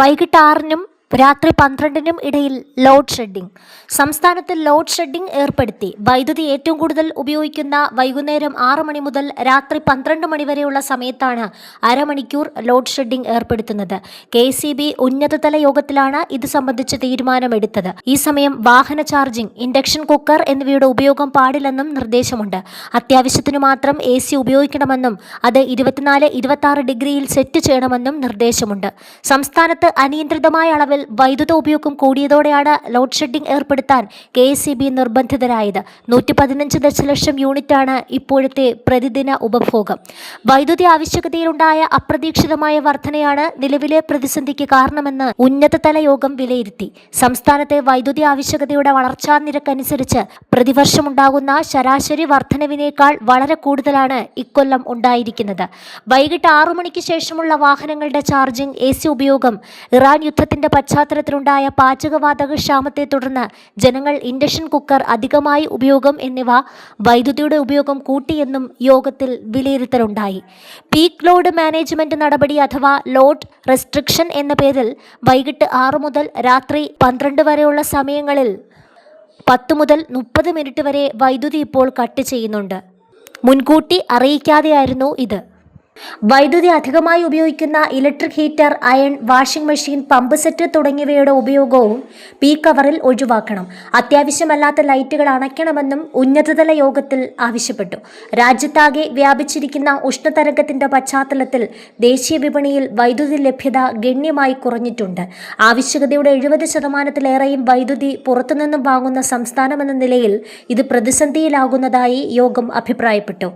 വൈകിട്ട് 6-നും രാത്രി 12-നും ഇടയിൽ ലോഡ് ഷെഡിംഗ്. സംസ്ഥാനത്ത് ലോഡ് ഷെഡിംഗ് ഏർപ്പെടുത്തി. വൈദ്യുതി ഏറ്റവും കൂടുതൽ ഉപയോഗിക്കുന്ന വൈകുന്നേരം 6 മണി മുതൽ രാത്രി 12 മണി വരെയുള്ള സമയത്താണ് അരമണിക്കൂർ ലോഡ് ഷെഡിംഗ് ഏർപ്പെടുത്തുന്നത്. KEB ഉന്നതതല യോഗത്തിലാണ് ഇത് സംബന്ധിച്ച് തീരുമാനമെടുത്തത്. ഈ സമയം വാഹന ചാർജിംഗ്, ഇൻഡക്ഷൻ കുക്കർ എന്നിവയുടെ ഉപയോഗം പാടില്ലെന്നും നിർദ്ദേശമുണ്ട്. അത്യാവശ്യത്തിനു മാത്രം AC ഉപയോഗിക്കണമെന്നും അത് 24-26 ഡിഗ്രിയിൽ സെറ്റ് ചെയ്യണമെന്നും നിർദ്ദേശമുണ്ട്. സംസ്ഥാനത്ത് അനിയന്ത്രിതമായ അളവിൽ വൈദ്യുത ഉപയോഗം കൂടിയതോടെയാണ് ലോഡ് ഷെഡിംഗ് ഏർപ്പെടുത്താൻ KEB നിർബന്ധിതരായത്. 115 ദശലക്ഷം യൂണിറ്റാണ് ഇപ്പോഴത്തെ പ്രതിദിന ഉപഭോഗം. വൈദ്യുതി ആവശ്യകതയിലുണ്ടായ അപ്രതീക്ഷിതമായ വർധനയാണ് നിലവിലെ പ്രതിസന്ധിക്ക് കാരണമെന്ന് ഉന്നതതല യോഗം വിലയിരുത്തി. സംസ്ഥാനത്തെ വൈദ്യുതി ആവശ്യകതയുടെ വളർച്ചാ നിരക്കനുസരിച്ച് പ്രതിവർഷമുണ്ടാകുന്ന ശരാശരി വർധനവിനേക്കാൾ വളരെ കൂടുതലാണ് ഇക്കൊല്ലം ഉണ്ടായിരിക്കുന്നത്. വൈകിട്ട് 6 മണിക്ക് ശേഷമുള്ള വാഹനങ്ങളുടെ ചാർജിംഗ്, AC ഉപയോഗം, ഇറാൻ യുദ്ധത്തിന്റെ പശ്ചാത്തലത്തിലുണ്ടായ പാചകവാതക ക്ഷാമത്തെ തുടർന്ന് ജനങ്ങൾ ഇൻഡക്ഷൻ കുക്കർ അധികമായി ഉപയോഗം എന്നിവ വൈദ്യുതിയുടെ ഉപയോഗം കൂട്ടിയെന്നും യോഗത്തിൽ വിലയിരുത്തലുണ്ടായി. പീക്ക് ലോഡ് മാനേജ്മെന്റ് നടപടി അഥവാ ലോഡ് റെസ്ട്രിക്ഷൻ എന്ന പേരിൽ വൈകിട്ട് 6 മുതൽ രാത്രി 12 വരെയുള്ള സമയങ്ങളിൽ 10 മുതൽ 30 മിനിറ്റ് വരെ വൈദ്യുതി ഇപ്പോൾ കട്ട് ചെയ്യുന്നുണ്ട്. മുൻകൂട്ടി അറിയിക്കാതെയായിരുന്നു ഇത്. വൈദ്യുതി അധികമായി ഉപയോഗിക്കുന്ന electric heater, iron, washing machine, pump set തുടങ്ങിയവയുടെ ഉപയോഗവും പീക്ക് അവറിൽ ഒഴിവാക്കണം. അത്യാവശ്യമല്ലാത്ത ലൈറ്റുകൾ അണയ്ക്കണമെന്നും ഉന്നതതല യോഗത്തിൽ ആവശ്യപ്പെട്ടു. രാജ്യത്താകെ വ്യാപിച്ചിരിക്കുന്ന ഉഷ്ണതരംഗത്തിന്റെ പശ്ചാത്തലത്തിൽ ദേശീയ വിപണിയിൽ വൈദ്യുതി ലഭ്യത ഗണ്യമായി കുറഞ്ഞിട്ടുണ്ട്. ആവശ്യകതയുടെ 70%-ലേറെയും വൈദ്യുതി പുറത്തുനിന്നും വാങ്ങുന്ന സംസ്ഥാനമെന്ന നിലയിൽ ഇത് പ്രതിസന്ധിയിലാകുന്നതായി യോഗം അഭിപ്രായപ്പെട്ടു.